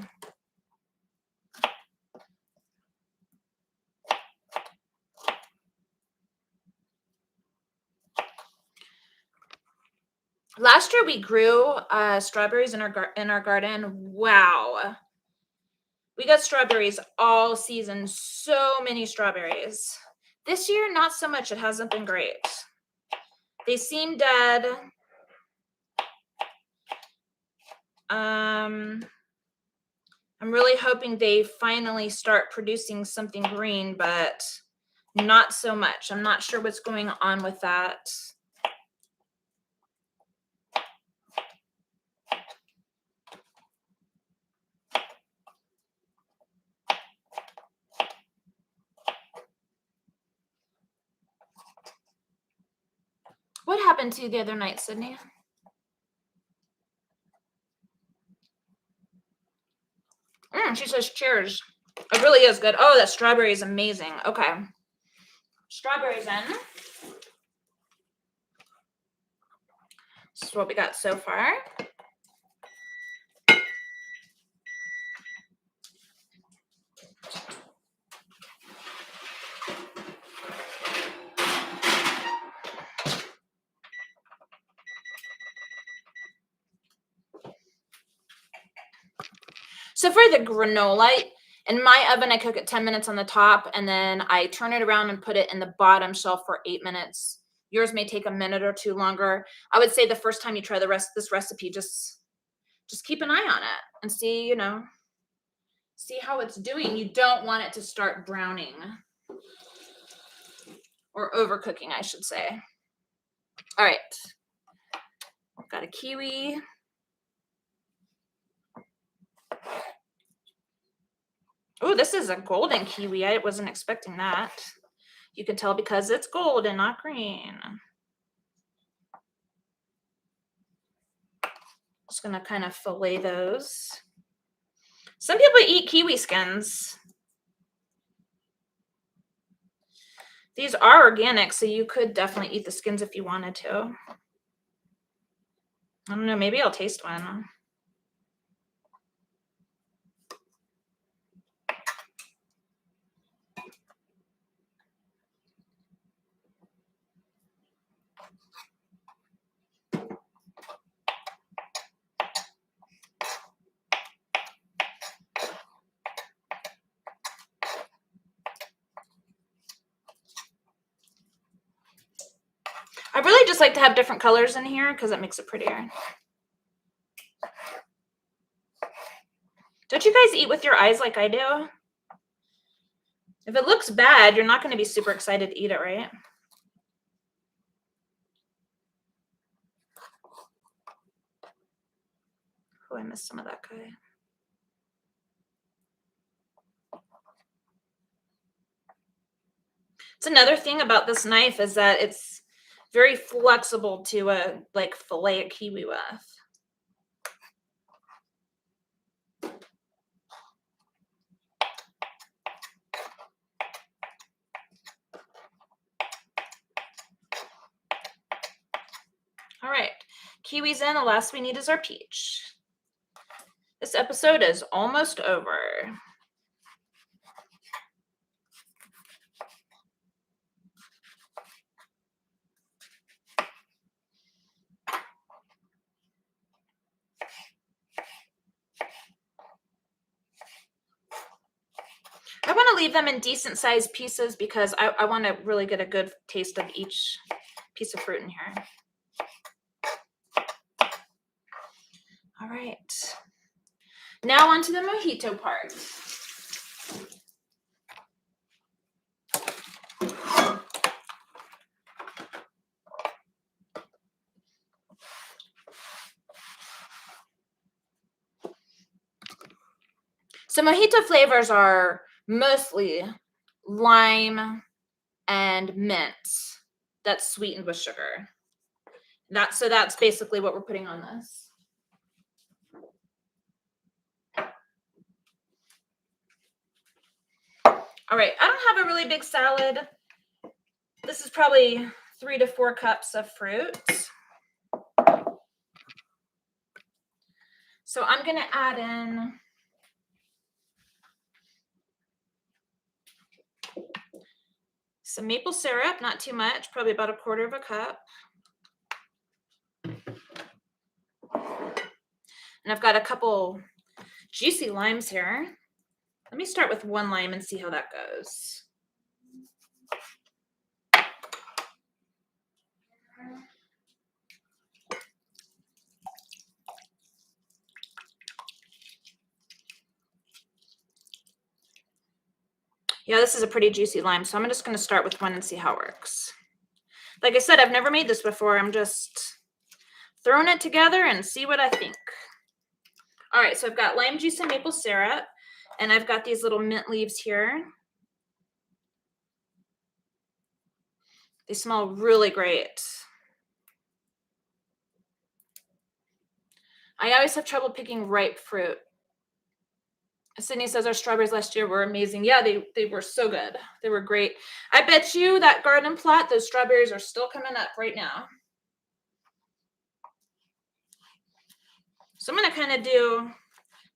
Last year we grew strawberries in our garden. Wow. We got strawberries all season. So many strawberries. This year, not so much. It hasn't been great. They seem dead. I'm really hoping they finally start producing something green, but not so much. I'm not sure what's going on with that. What happened to you the other night, Sydney? She says cheers. It really is good. Oh, that strawberry is amazing. Okay. Strawberries in. This is what we got so far. So for the granola, in my oven, I cook it 10 minutes on the top, and then I turn it around and put it in the bottom shelf for 8 minutes. Yours may take a minute or two longer. I would say the first time you try this recipe, just keep an eye on it and see, see how it's doing. You don't want it to start browning or overcooking, I should say. All right. Got a kiwi. Oh, this is a golden kiwi. I wasn't expecting that. You can tell because it's gold and not green. Just gonna kind of fillet those. Some people eat kiwi skins. These are organic, so you could definitely eat the skins if you wanted to. I don't know, maybe I'll taste one. I really just like to have different colors in here because it makes it prettier. Don't you guys eat with your eyes like I do? If it looks bad, you're not going to be super excited to eat it, right? Oh, I missed some of that guy. It's another thing about this knife is that it's very flexible to like fillet a kiwi with. All right, kiwi's in. The last we need is our peach. This episode is almost over. I want to leave them in decent sized pieces because I want to really get a good taste of each piece of fruit in here. All right. Now on to the mojito part. So mojito flavors are mostly lime and mint that's sweetened with sugar. So that's basically what we're putting on this. All right, I don't have a really big salad. This is probably 3 to 4 cups of fruit. So I'm going to add in some maple syrup, not too much, probably about 1/4 cup. And I've got a couple juicy limes here. Let me start with 1 lime and see how that goes. Yeah, this is a pretty juicy lime, so I'm just going to start with 1 and see how it works. Like I said, I've never made this before. I'm just throwing it together and see what I think. All right, so I've got lime juice and maple syrup, and I've got these little mint leaves here. They smell really great. I always have trouble picking ripe fruit. Sydney says our strawberries last year were amazing. Yeah, they were so good. They were great. I bet you that garden plot, those strawberries are still coming up right now. So I'm going to kind of do,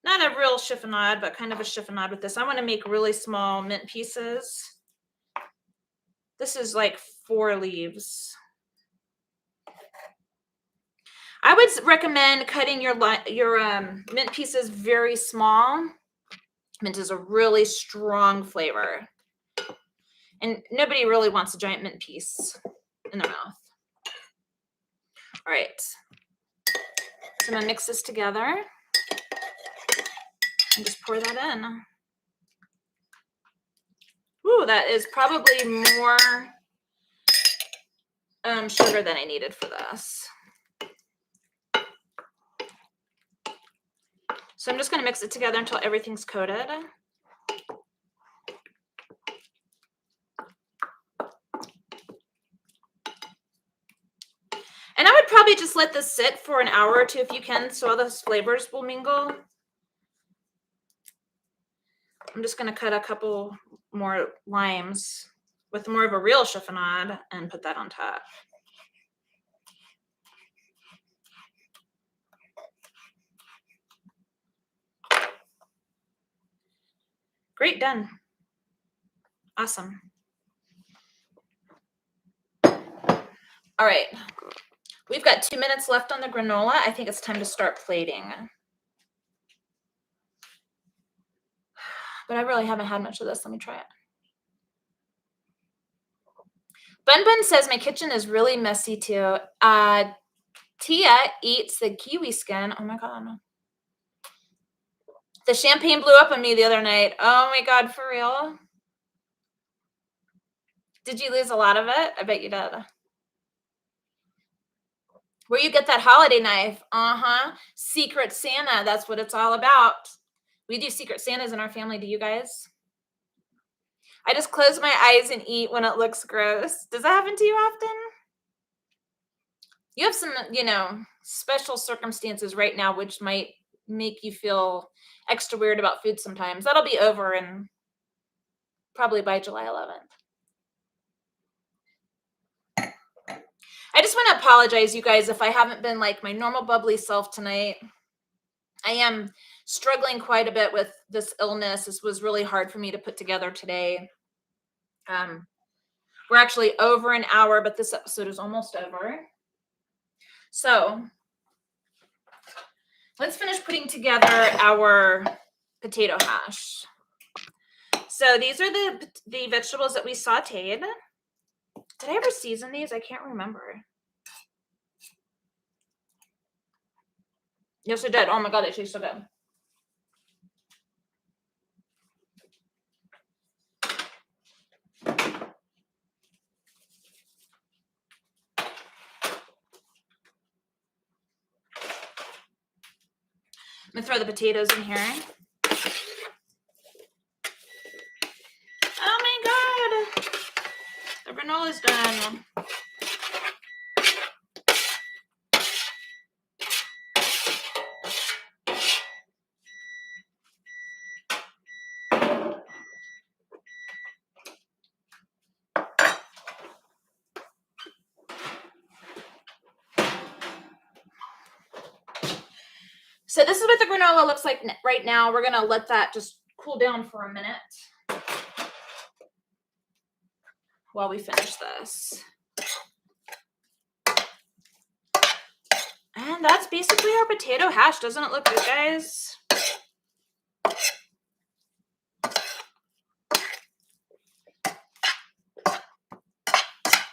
not a real chiffonade, but kind of a chiffonade with this. I want to make really small mint pieces. This is like 4 leaves. I would recommend cutting your mint pieces very small. Mint is a really strong flavor. And nobody really wants a giant mint piece in their mouth. All right. So I'm going to mix this together and just pour that in. Ooh, that is probably more sugar than I needed for this. So I'm just going to mix it together until everything's coated. And I would probably just let this sit for an hour or 2 if you can, so all those flavors will mingle. I'm just going to cut a couple more limes with more of a real chiffonade and put that on top. Great, done. Awesome. All right. We've got 2 minutes left on the granola. I think it's time to start plating. But I really haven't had much of this. Let me try it. Bun Bun says my kitchen is really messy too. Tia eats the kiwi skin. Oh my God. The champagne blew up on me the other night. Oh my God, for real? Did you lose a lot of it? I bet you did. Where you get that holiday knife? Secret Santa. That's what it's all about. We do Secret Santas in our family. Do you guys? I just close my eyes and eat when it looks gross. Does that happen to you often? You have some, special circumstances right now which might make you feel extra weird about food sometimes. That'll be over in probably by July 11th. I just want to apologize, you guys, if I haven't been like my normal bubbly self tonight. I am struggling quite a bit with this illness. This was really hard for me to put together today. We're actually over an hour, but this episode is almost over. So let's finish putting together our potato hash. So these are the vegetables that we sauteed. Did I ever season these? I can't remember. Yes, I did. Oh my God, they taste so good. I'm gonna throw the potatoes in here. Oh my God, the granola's done. So this is what the granola looks like right now. We're gonna let that just cool down for a minute while we finish this. And that's basically our potato hash. Doesn't it look good, guys?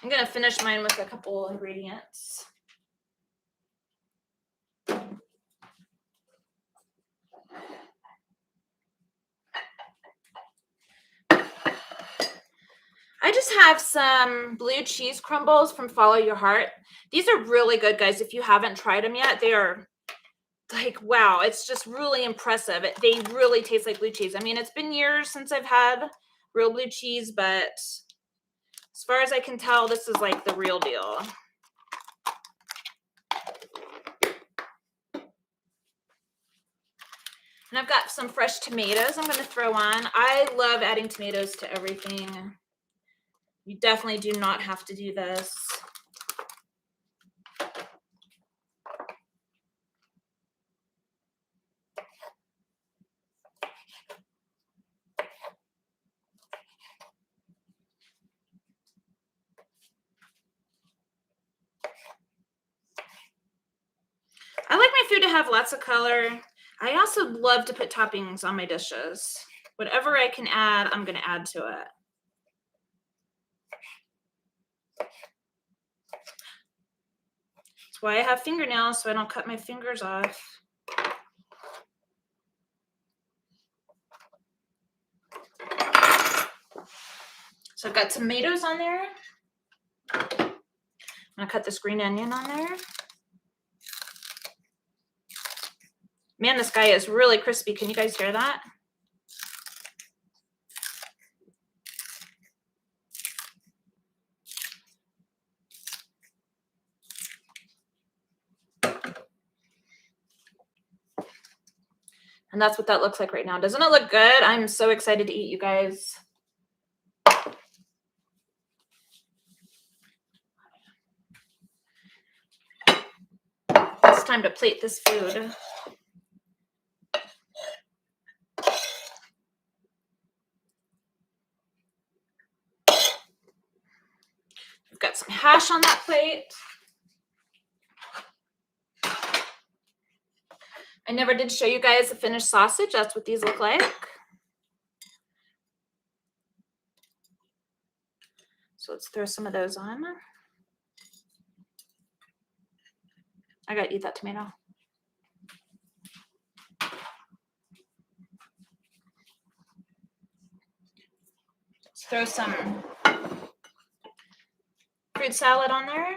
I'm gonna finish mine with a couple ingredients. I just have some blue cheese crumbles from Follow Your Heart. These are really good, guys. If you haven't tried them yet, they are like, wow, it's just really impressive. They really taste like blue cheese. I mean, it's been years since I've had real blue cheese, but as far as I can tell, this is like the real deal. And I've got some fresh tomatoes I'm going to throw on. I love adding tomatoes to everything. You definitely do not have to do this. I like my food to have lots of color. I also love to put toppings on my dishes. Whatever I can add, I'm going to add to it. That's why I have fingernails, so I don't cut my fingers off. So I've got tomatoes on there. I'm going to cut this green onion on there. Man, this guy is really crispy. Can you guys hear that? And that's what that looks like right now. Doesn't it look good? I'm so excited to eat, you guys. It's time to plate this food. We've got some hash on that plate. I never did show you guys the finished sausage. That's what these look like. So let's throw some of those on. I gotta eat that tomato. Let's throw some fruit salad on there.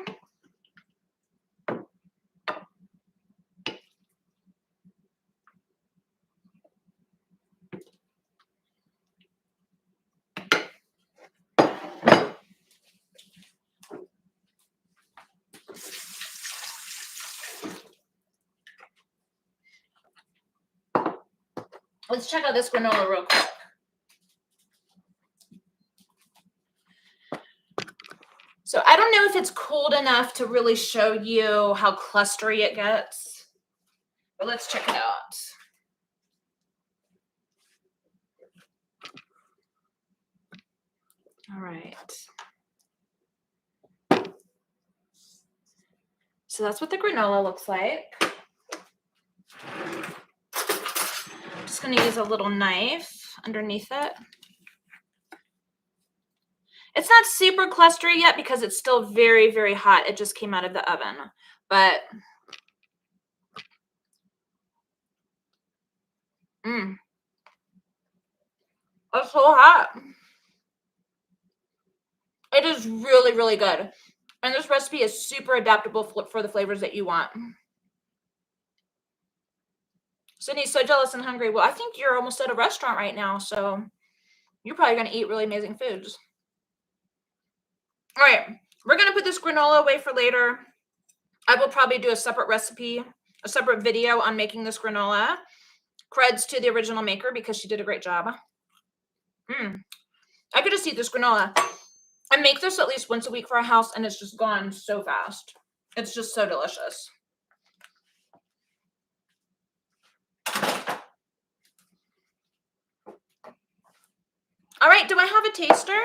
Let's check out this granola real quick. So I don't know if it's cold enough to really show you how clustery it gets, but let's check it out. All right. So that's what the granola looks like. I'm just going to use a little knife underneath it. It's not super clustery yet because it's still very, very hot. It just came out of the oven, but it's so hot. It is really, really good. And this recipe is super adaptable for the flavors that you want. Sydney's so jealous and hungry. Well, I think you're almost at a restaurant right now, so you're probably going to eat really amazing foods. All right, we're going to put this granola away for later. I will probably do a separate recipe, a separate video on making this granola. Creds to the original maker because she did a great job. I could just eat this granola. I make this at least once a week for our house, and it's just gone so fast. It's just so delicious. All right, do I have a taster?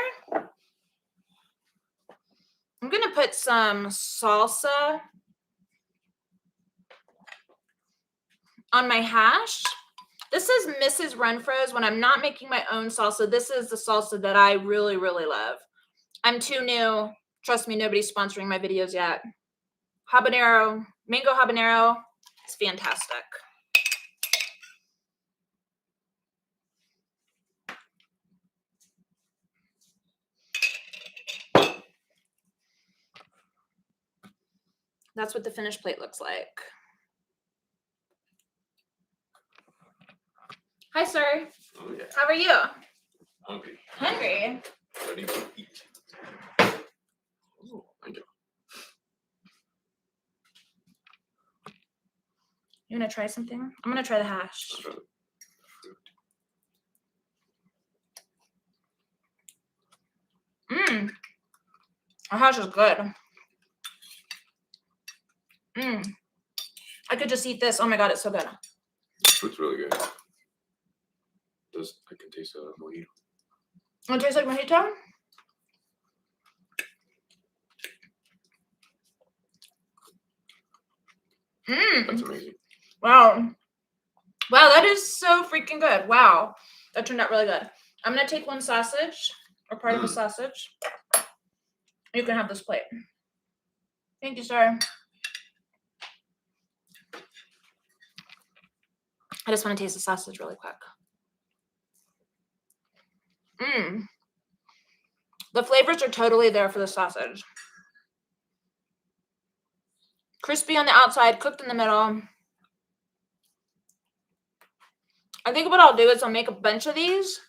I'm going to put some salsa on my hash. This is Mrs. Renfro's. When I'm not making my own salsa, this is the salsa that I really, really love. I'm too new. Trust me, nobody's sponsoring my videos yet. Habanero, mango habanero. It's fantastic. That's what the finished plate looks like. Hi, sir. Oh, yeah. How are you? Hungry. Hungry? Ready to eat. Oh, thank you. You want to try something? I'm going to try the hash. The hash is good. I could just eat this. Oh my God, it's so good. The fruit's really good. I can taste a mojito. It tastes like mojito? That's amazing. Wow. Wow, that is so freaking good. Wow. That turned out really good. I'm going to take one sausage or part of a sausage. You can have this plate. Thank you, sir. I just want to taste the sausage really quick. The flavors are totally there for the sausage. Crispy on the outside, cooked in the middle. I think what I'll do is I'll make a bunch of these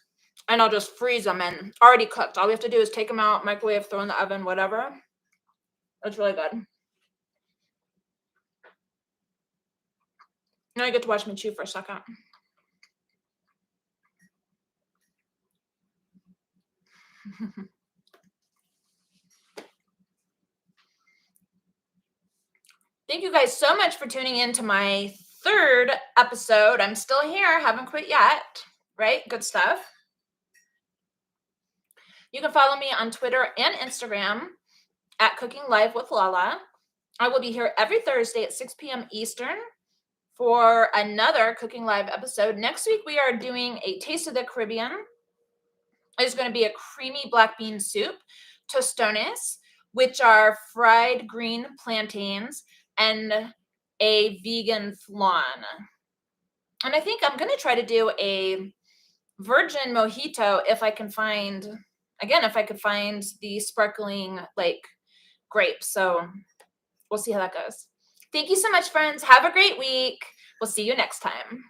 and I'll just freeze them and already cooked. All we have to do is take them out, microwave, throw in the oven, whatever. It's really good. Now you get to watch me chew for a second. Thank you guys so much for tuning in to my third episode. I'm still here, haven't quit yet, right? Good stuff. You can follow me on Twitter and Instagram at Cooking Live with Lala. I will be here every Thursday at 6 p.m. Eastern for another Cooking Live episode. Next week, we are doing a Taste of the Caribbean. It's going to be a creamy black bean soup, tostones, which are fried green plantains, and a vegan flan. And I think I'm going to try to do a virgin mojito if I can find again, if I could find the sparkling like grapes. So we'll see how that goes. Thank you so much, friends. Have a great week. We'll see you next time.